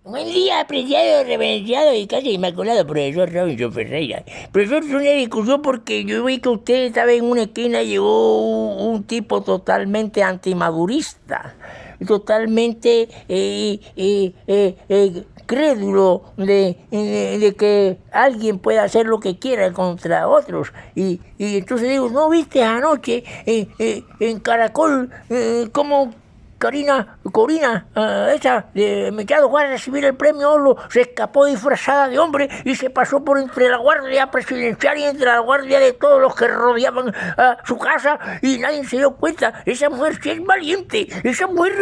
Buen día, apreciado, reverenciado y casi inmaculado profesor Robinson Ferreira. Profesor, es una discusión porque yo vi que usted estaba en una esquina, llegó un tipo totalmente antimadurista, totalmente crédulo de que alguien pueda hacer lo que quiera contra otros. Y entonces digo, ¿no viste anoche en Caracol cómo Corina, esa de Mechado fue a recibir el premio Olo, se escapó disfrazada de hombre y se pasó por entre la guardia presidencial y entre la guardia de todos los que rodeaban su casa y nadie se dio cuenta? Esa mujer sí es valiente, esa mujer...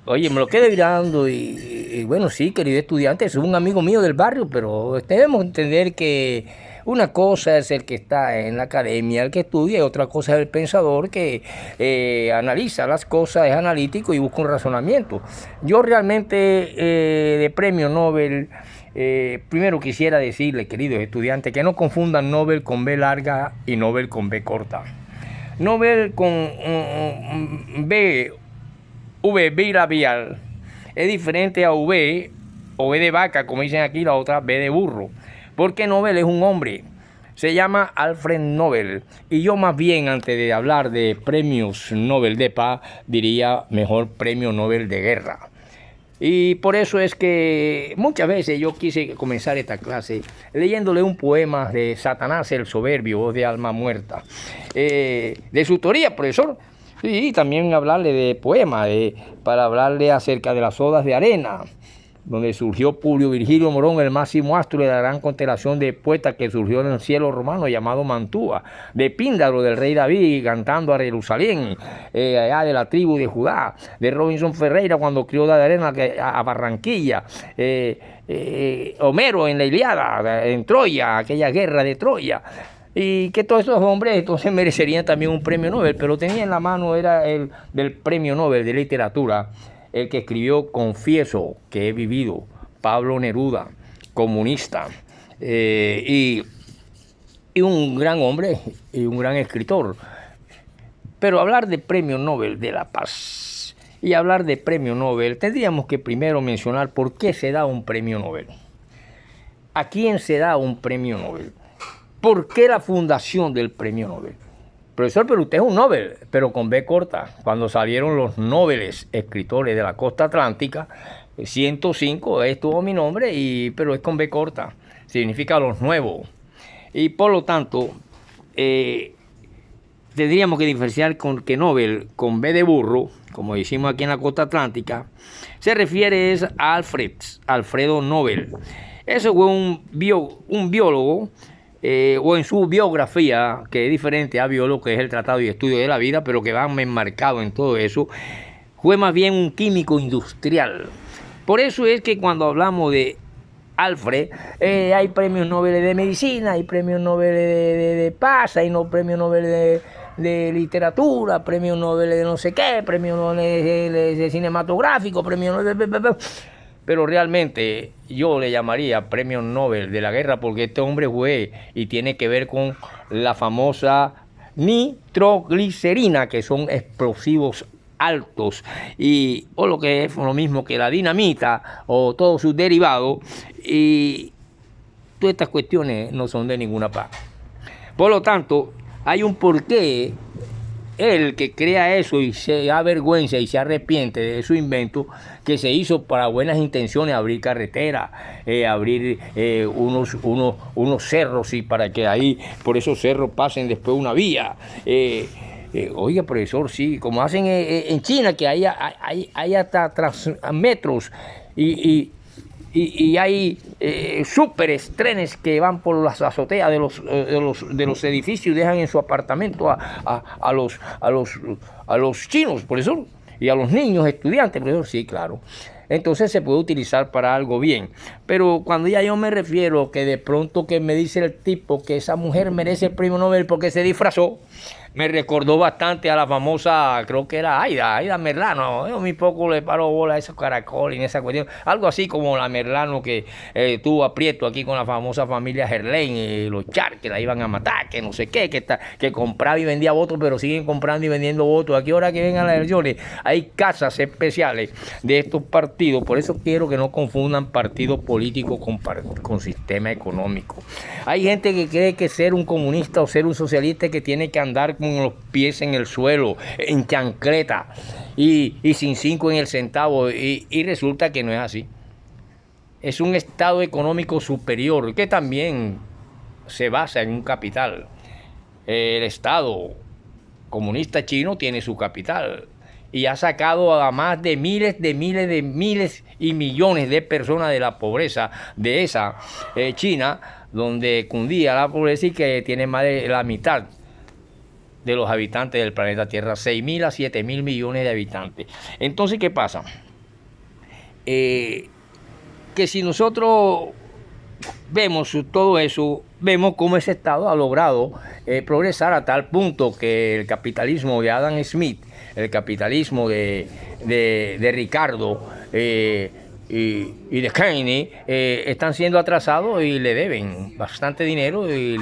Oye, me lo quedé mirando y bueno, sí, querido estudiante, es un amigo mío del barrio, pero debemos entender que una cosa es el que está en la academia, el que estudia, y otra cosa es el pensador que analiza las cosas, es analítico y busca un razonamiento. Yo realmente de premio Nobel, primero quisiera decirle, queridos estudiantes, que no confundan Nobel con B larga y Nobel con B corta. Nobel con B V bilabial es diferente a V o B de vaca, como dicen aquí, la otra B de burro, porque Nobel es un hombre, se llama Alfred Nobel, y yo más bien antes de hablar de premios Nobel de paz diría mejor premio Nobel de guerra. Y por eso es que muchas veces yo quise comenzar esta clase leyéndole un poema de Satanás el Soberbio, voz de alma muerta, de su autoría, profesor. Sí, también hablarle de poemas, para hablarle acerca de las odas de arena, donde surgió Publio Virgilio Morón, el máximo astro de la gran constelación de poetas que surgió en el cielo romano llamado Mantua, de Píndaro, del rey David, cantando a Jerusalén, allá de la tribu de Judá, de Robinson Ferreira cuando crió de arena a Barranquilla, Homero en la Ilíada, en Troya, aquella guerra de Troya. Y que todos esos hombres entonces merecerían también un premio Nobel, pero tenía en la mano, era el del premio Nobel de literatura, el que escribió Confieso que he vivido, Pablo Neruda, comunista, y un gran hombre y un gran escritor. Pero hablar de premio Nobel de la paz y hablar de premio Nobel, tendríamos que primero mencionar por qué se da un premio Nobel. ¿A quién se da un premio Nobel? ¿Por qué la fundación del premio Nobel? Profesor, pero usted es un Nobel, pero con B corta. Cuando salieron los Nobeles escritores de la costa atlántica, 105 estuvo mi nombre, pero es con B corta. Significa los nuevos. Y por lo tanto, tendríamos que diferenciar con que Nobel, con B de burro, como decimos aquí en la costa atlántica, se refiere a Alfredo Nobel. Eso fue un biólogo, o en su biografía, que es diferente a biólogo, que es el tratado y estudio de la vida, pero que va enmarcado en todo eso, fue más bien un químico industrial. Por eso es que cuando hablamos de Alfred, hay premios Nobel de medicina, hay premios Nobel de paz, hay premios Nobel de literatura, premios Nobel de no sé qué, premios Nobel de cinematográfico, premios Nobel... Pero realmente yo le llamaría premio Nobel de la guerra porque este hombre fue y tiene que ver con la famosa nitroglicerina, que son explosivos altos, o lo que es lo mismo que la dinamita o todos sus derivados, y todas estas cuestiones no son de ninguna paz. Por lo tanto, hay un porqué. El que crea eso y se avergüenza y se arrepiente de su invento, que se hizo para buenas intenciones, abrir carreteras, abrir unos cerros, y para que ahí por esos cerros pasen después una vía. Oiga, profesor, sí, como hacen en China, que hay hasta metros y hay súperes trenes que van por las azoteas de los edificios y dejan en su apartamento a los chinos, profesor, y a los niños estudiantes, profesor, sí, claro. Entonces se puede utilizar para algo bien. Pero cuando ya yo me refiero que de pronto que me dice el tipo que esa mujer merece el premio Nobel porque se disfrazó, me recordó bastante a la famosa, creo que era Aida Merlano. Yo muy poco le paro bola a esos caracoles y esa cuestión. Algo así como la Merlano que tuvo aprieto aquí con la famosa familia Gerlain, los Char, que la iban a matar, que no sé qué, que compraba y vendía votos, pero siguen comprando y vendiendo votos. Aquí ahora que vengan las elecciones, hay casas especiales de estos partidos partido, por eso quiero que no confundan partido político con sistema económico. Hay gente que cree que ser un comunista o ser un socialista es que tiene que andar con los pies en el suelo, en chancleta y sin 5 en el centavo, y resulta que no es así. Es un estado económico superior que también se basa en un capital. El Estado comunista chino tiene su capital y ha sacado a más de miles y millones de personas de la pobreza de esa China, donde cundía la pobreza y que tiene más de la mitad de los habitantes del planeta Tierra, 6.000 a 7.000 millones de habitantes. Entonces, ¿qué pasa? Que si nosotros vemos todo eso, vemos cómo ese Estado ha logrado progresar a tal punto que el capitalismo de Adam Smith, el capitalismo de Ricardo y de Keynes están siendo atrasados y le deben bastante dinero y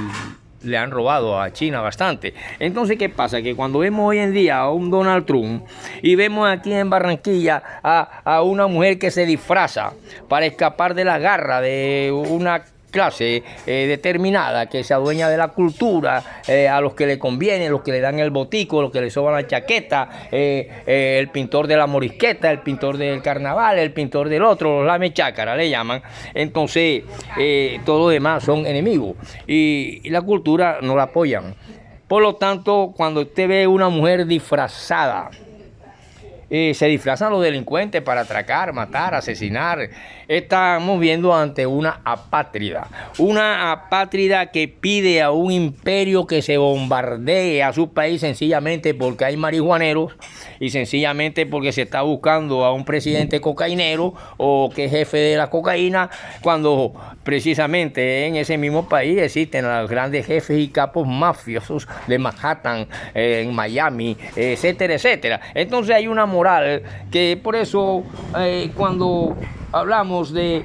le han robado a China bastante. Entonces, ¿qué pasa? Que cuando vemos hoy en día a un Donald Trump y vemos aquí en Barranquilla a una mujer que se disfraza para escapar de la garra de una clase determinada que se adueña de la cultura, a los que le conviene, los que le dan el botico, los que le soban la chaqueta, el pintor de la morisqueta, el pintor del carnaval, el pintor del otro, los lamechácara le llaman. Entonces, todos los demás son enemigos y la cultura no la apoyan. Por lo tanto, cuando usted ve una mujer disfrazada, se disfrazan los delincuentes para atracar, matar, asesinar. Estamos viendo ante una apátrida que pide a un imperio que se bombardee a su país sencillamente porque hay marihuaneros y sencillamente porque se está buscando a un presidente cocainero o que es jefe de la cocaína, cuando precisamente en ese mismo país existen los grandes jefes y capos mafiosos de Manhattan, en Miami, etcétera, etcétera. Entonces hay una moral que por eso cuando hablamos de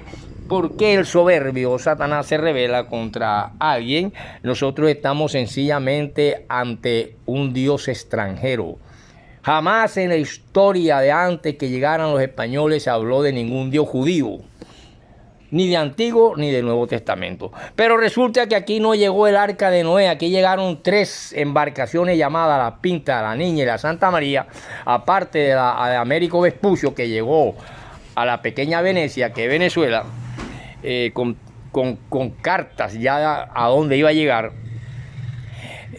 por qué el soberbio Satanás se revela contra alguien, nosotros estamos sencillamente ante un Dios extranjero. Jamás en la historia de antes que llegaran los españoles se habló de ningún Dios judío, ni de Antiguo ni del Nuevo Testamento. Pero resulta que aquí no llegó el Arca de Noé, aquí llegaron 3 embarcaciones llamadas la Pinta, la Niña y la Santa María, aparte de la de Américo Vespucio, que llegó a la pequeña Venecia, que es Venezuela, con cartas ya a dónde iba a llegar.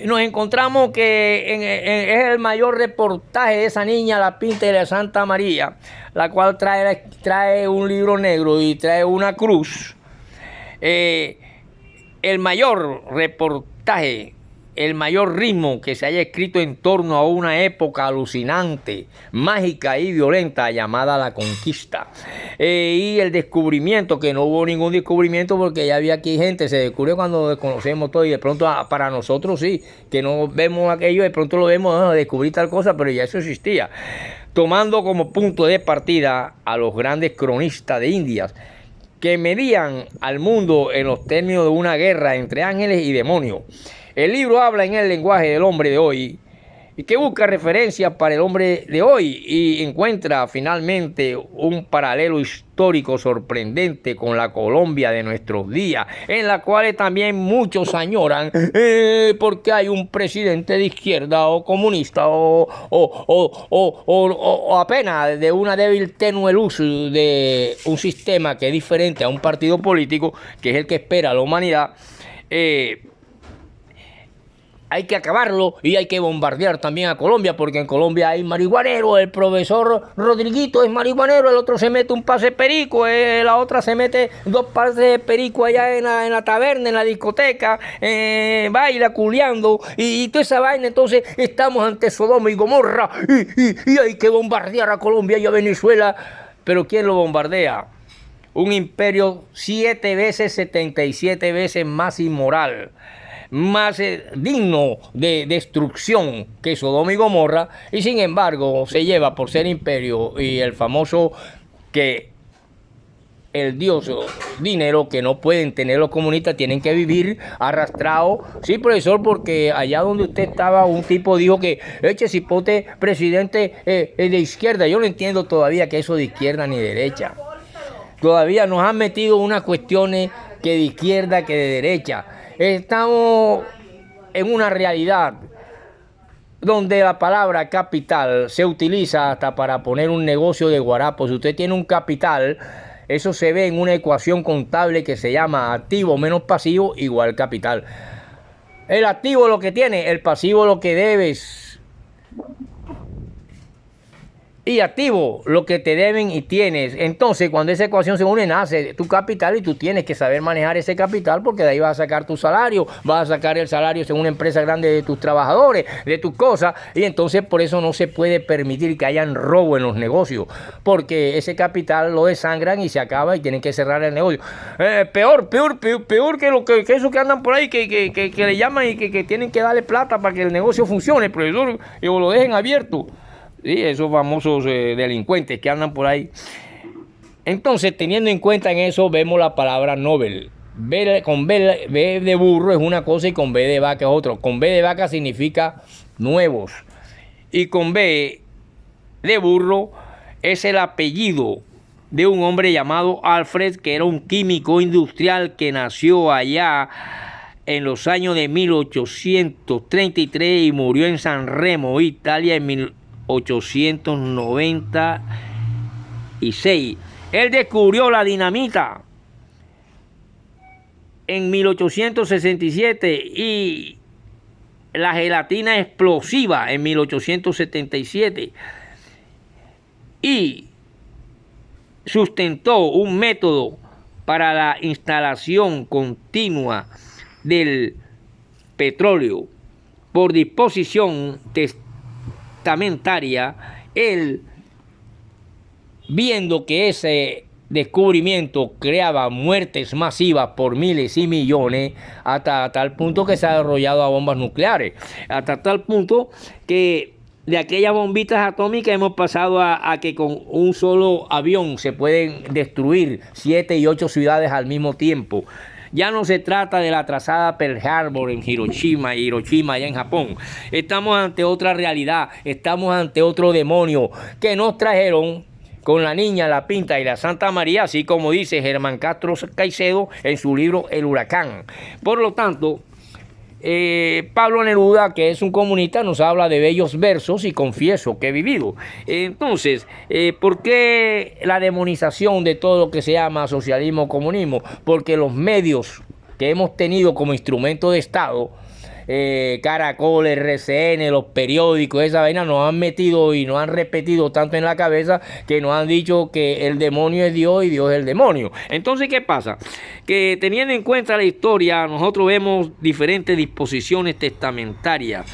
Nos encontramos que es el mayor reportaje de esa niña, la Pinta de la Santa María, la cual trae un libro negro y trae una cruz. El mayor reportaje, el mayor ritmo que se haya escrito en torno a una época alucinante, mágica y violenta llamada la conquista. Y el descubrimiento, que no hubo ningún descubrimiento porque ya había aquí gente, se descubrió cuando desconocemos todo y de pronto para nosotros sí, que no vemos aquello, de pronto lo vemos, descubrir tal cosa, pero ya eso existía. Tomando como punto de partida a los grandes cronistas de Indias, que medían al mundo en los términos de una guerra entre ángeles y demonios. El libro habla en el lenguaje del hombre de hoy y que busca referencias para el hombre de hoy y encuentra finalmente un paralelo histórico sorprendente con la Colombia de nuestros días, en la cual también muchos añoran porque hay un presidente de izquierda o comunista o apenas de una débil tenue luz de un sistema que es diferente a un partido político, que es el que espera la humanidad. Hay que acabarlo y hay que bombardear también a Colombia, porque en Colombia hay marihuaneros. El profesor Rodriguito es marihuanero, el otro se mete un pase perico, la otra se mete 2 pases de perico allá en la taberna, en la discoteca, baila culeando y toda esa vaina. Entonces estamos ante Sodoma y Gomorra y hay que bombardear a Colombia y a Venezuela. Pero ¿quién lo bombardea? Un imperio 7 veces, 77 veces más inmoral, más digno de destrucción que Sodoma y Gomorra, y sin embargo se lleva por ser imperio y el famoso que el dios dinero, que no pueden tener los comunistas, tienen que vivir arrastrados. Sí, profesor, porque allá donde usted estaba, un tipo dijo que eche cipote presidente de izquierda. Yo no entiendo todavía que eso de izquierda ni derecha. Todavía nos han metido unas cuestiones que de izquierda, que de derecha. Estamos en una realidad donde la palabra capital se utiliza hasta para poner un negocio de guarapo. Si usted tiene un capital, eso se ve en una ecuación contable que se llama activo menos pasivo igual capital. El activo lo que tiene, el pasivo lo que debes. Y activo lo que te deben y tienes. Entonces, cuando esa ecuación se une, nace tu capital y tú tienes que saber manejar ese capital, porque de ahí vas a sacar tu salario, vas a sacar el salario según una empresa grande de tus trabajadores, de tus cosas, y entonces por eso no se puede permitir que hayan robo en los negocios, porque ese capital lo desangran y se acaba y tienen que cerrar el negocio. Peor que eso que andan por ahí, que le llaman y que tienen que darle plata para que el negocio funcione, profesor, y lo dejen abierto. Sí, esos famosos delincuentes que andan por ahí. Entonces, teniendo en cuenta en eso, vemos la palabra Nobel. Con B de burro es una cosa y con B de vaca es otra. Con B de vaca significa nuevos. Y con B de burro es el apellido de un hombre llamado Alfred, que era un químico industrial que nació allá en los años de 1833 y murió en San Remo, Italia, en 1896. Él descubrió la dinamita en 1867 y la gelatina explosiva en 1877 y sustentó un método para la instalación continua del petróleo por disposición testamentaria. Él, viendo que ese descubrimiento creaba muertes masivas por miles y millones, hasta tal punto que se ha desarrollado a bombas nucleares, hasta tal punto que de aquellas bombitas atómicas hemos pasado a que con un solo avión se pueden destruir 7 y 8 ciudades al mismo tiempo. Ya no se trata de la trazada Pearl Harbor en Hiroshima allá en Japón. Estamos ante otra realidad, estamos ante otro demonio que nos trajeron con la Niña, la Pinta y la Santa María, así como dice Germán Castro Caicedo en su libro El Huracán. Por lo tanto, Pablo Neruda, que es un comunista, nos habla de bellos versos y confieso que he vivido. Entonces, ¿por qué la demonización de todo lo que se llama socialismo o comunismo? Porque los medios que hemos tenido como instrumento de Estado, Caracol, RCN, los periódicos, esa vaina, nos han metido y nos han repetido tanto en la cabeza que nos han dicho que el demonio es Dios y Dios es el demonio. Entonces, ¿qué pasa? Que teniendo en cuenta la historia, nosotros vemos diferentes disposiciones testamentarias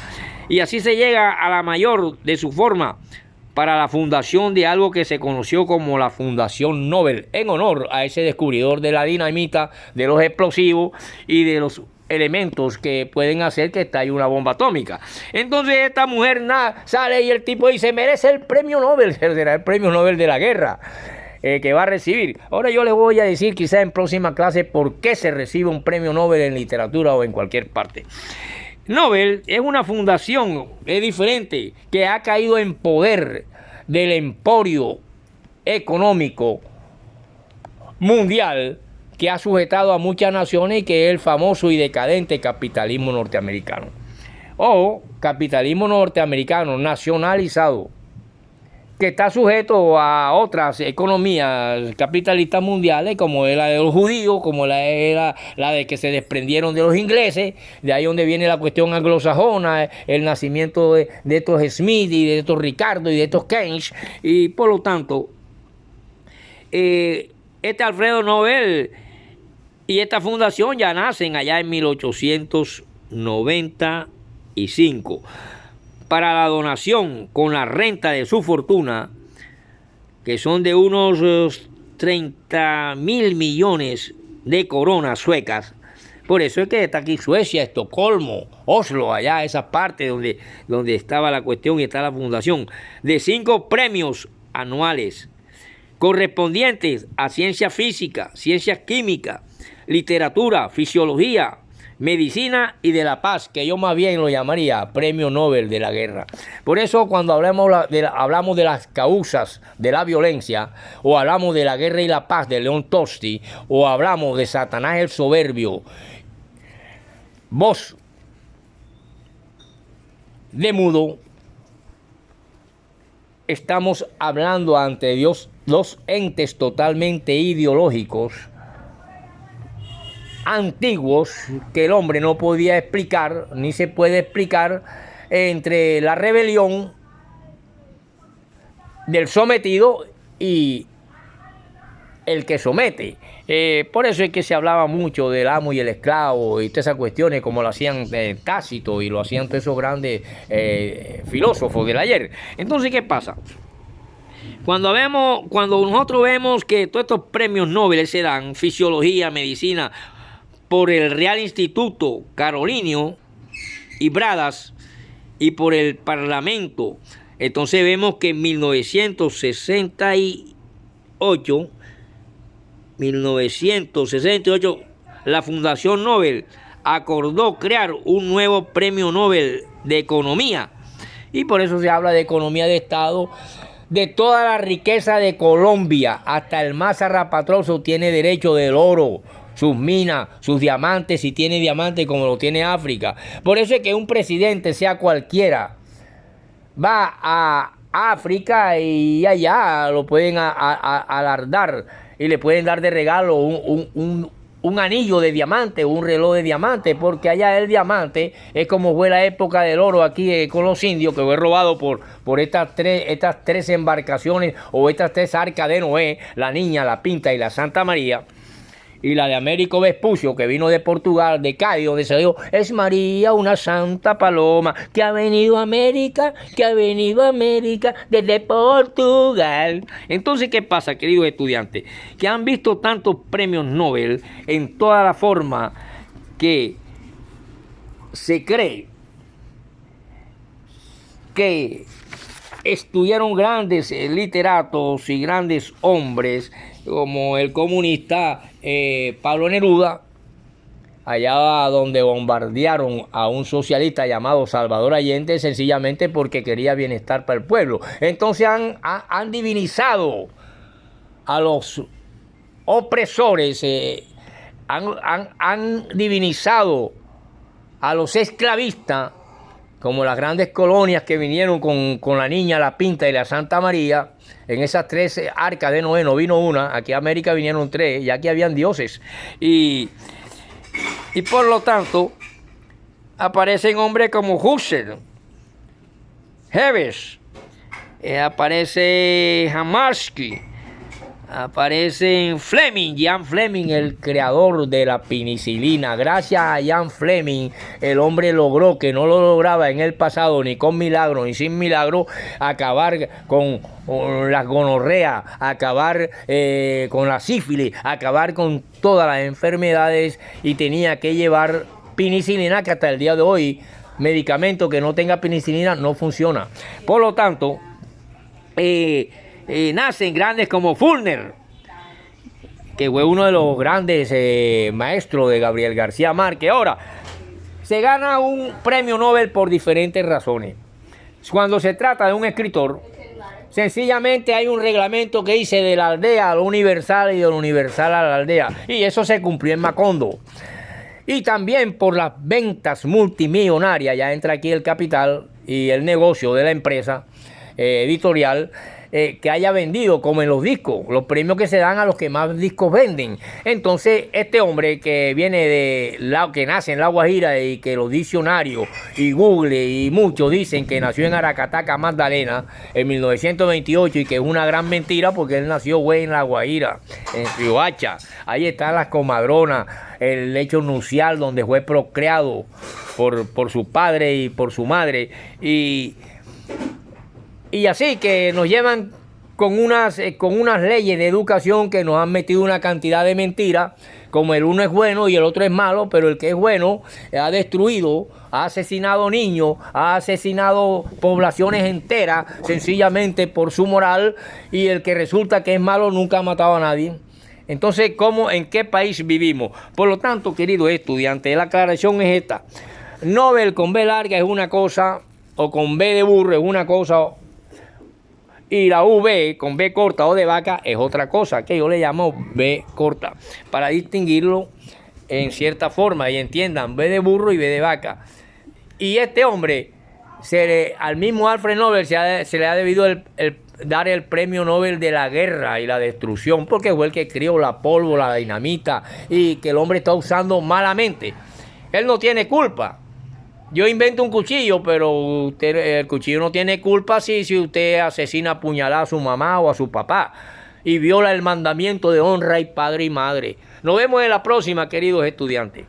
y así se llega a la mayor de su forma para la fundación de algo que se conoció como la Fundación Nobel, en honor a ese descubridor de la dinamita, de los explosivos y de los elementos que pueden hacer que estalle una bomba atómica. Entonces esta mujer sale y el tipo dice, merece el premio Nobel, será el premio Nobel de la guerra que va a recibir. Ahora yo les voy a decir quizá en próxima clase por qué se recibe un premio Nobel en literatura o en cualquier parte. Nobel es una fundación, es diferente, que ha caído en poder del emporio económico mundial que ha sujetado a muchas naciones y que es el famoso y decadente capitalismo norteamericano. O capitalismo norteamericano nacionalizado, que está sujeto a otras economías capitalistas mundiales, como es la de los judíos, como la de que se desprendieron de los ingleses, de ahí donde viene la cuestión anglosajona, el nacimiento de estos Smith y de estos Ricardo y de estos Keynes, y por lo tanto, este Alfredo Nobel y esta fundación ya nacen allá en 1895 para la donación con la renta de su fortuna, que son de unos 30.000 millones de coronas suecas. Por eso es que está aquí Suecia, Estocolmo, Oslo, allá esa parte donde estaba la cuestión y está la fundación, de 5 premios anuales correspondientes a ciencia física, ciencias químicas, literatura, fisiología, medicina y de la paz, que yo más bien lo llamaría premio Nobel de la guerra. Por eso cuando hablamos de las causas de la violencia, o hablamos de la guerra y la paz de León Tolstoy, o hablamos de Satanás el soberbio, voz de mudo, estamos hablando ante Dios dos entes totalmente ideológicos, antiguos, que el hombre no podía explicar, ni se puede explicar, entre la rebelión del sometido y el que somete. Por eso es que se hablaba mucho del amo y el esclavo y todas esas cuestiones, como lo hacían Tácito y lo hacían todos esos grandes filósofos del ayer. Entonces, ¿qué pasa? Cuando nosotros vemos que todos estos premios Nobel se dan, fisiología, medicina, por el Real Instituto Carolinio y Bradas y por el Parlamento, entonces vemos que en 1968 la Fundación Nobel acordó crear un nuevo premio Nobel de Economía, y por eso se habla de economía de Estado. De toda la riqueza de Colombia, hasta el más zarrapatroso tiene derecho del oro, sus minas, sus diamantes, si tiene diamantes como lo tiene África. Por eso es que un presidente, sea cualquiera, va a África y allá lo pueden alardar y le pueden dar de regalo un anillo de diamante, un reloj de diamante, porque allá el diamante es como fue la época del oro aquí con los indios, que fue robado por estas tres embarcaciones, o estas tres arcas de Noé, la Niña, la Pinta y la Santa María. Y la de Américo Vespucio, que vino de Portugal, de Cádiz, donde se dijo: es María, una santa paloma, que ha venido a América, desde Portugal. Entonces, ¿qué pasa, queridos estudiantes? Que han visto tantos premios Nobel en toda la forma que se cree que estudiaron grandes literatos y grandes hombres, como el comunista Pablo Neruda, allá donde bombardearon a un socialista llamado Salvador Allende, sencillamente porque quería bienestar para el pueblo. Entonces han divinizado a los opresores, han divinizado a los esclavistas, como las grandes colonias que vinieron con la Niña, la Pinta y la Santa María. En esas tres arcas de Noé no vino una, aquí a América vinieron tres, ya que habían dioses. Y por lo tanto, aparecen hombres como Husserl, Hobbes, aparece Hamarsky, aparece Jan Fleming, el creador de la penicilina. Gracias a Jan Fleming, el hombre logró, que no lo lograba en el pasado ni con milagro ni sin milagro, acabar con la gonorrea, acabar con la sífilis, acabar con todas las enfermedades, y tenía que llevar penicilina, que hasta el día de hoy medicamento que no tenga penicilina no funciona. Por lo tanto, nacen grandes como Fulner, que fue uno de los grandes maestros de Gabriel García Márquez. Ahora, se gana un premio Nobel por diferentes razones. Cuando se trata de un escritor, sencillamente hay un reglamento que dice: de la aldea a lo universal y de lo universal a la aldea. Y eso se cumplió en Macondo. Y también por las ventas multimillonarias, ya entra aquí el capital y el negocio de la empresa editorial, que haya vendido, como en los discos, los premios que se dan a los que más discos venden. Entonces, este hombre que viene que nace en La Guajira, y que los diccionarios y Google y muchos dicen que nació en Aracataca, Magdalena, en 1928, y que es una gran mentira, porque él nació, güey, en La Guajira, en Riohacha. Ahí están las comadronas, el lecho nupcial donde fue procreado por su padre y por su madre, y así que nos llevan con unas leyes de educación que nos han metido una cantidad de mentiras, como el uno es bueno y el otro es malo, pero el que es bueno ha destruido, ha asesinado niños, ha asesinado poblaciones enteras, sencillamente por su moral, y el que resulta que es malo nunca ha matado a nadie. Entonces, ¿en qué país vivimos? Por lo tanto, queridos estudiantes, la aclaración es esta. Nobel con B larga es una cosa, o con B de burro es una cosa, y la V con B corta o de vaca es otra cosa, que yo le llamo B corta, para distinguirlo en cierta forma y entiendan, B de burro y B de vaca. Y este hombre, al mismo Alfred Nobel se le ha debido dar el premio Nobel de la guerra y la destrucción, porque fue el que creó la pólvora, la dinamita, y que el hombre está usando malamente. Él no tiene culpa. Yo invento un cuchillo, pero el cuchillo no tiene culpa si usted asesina a puñalada a su mamá o a su papá y viola el mandamiento de honra y padre y madre. Nos vemos en la próxima, queridos estudiantes.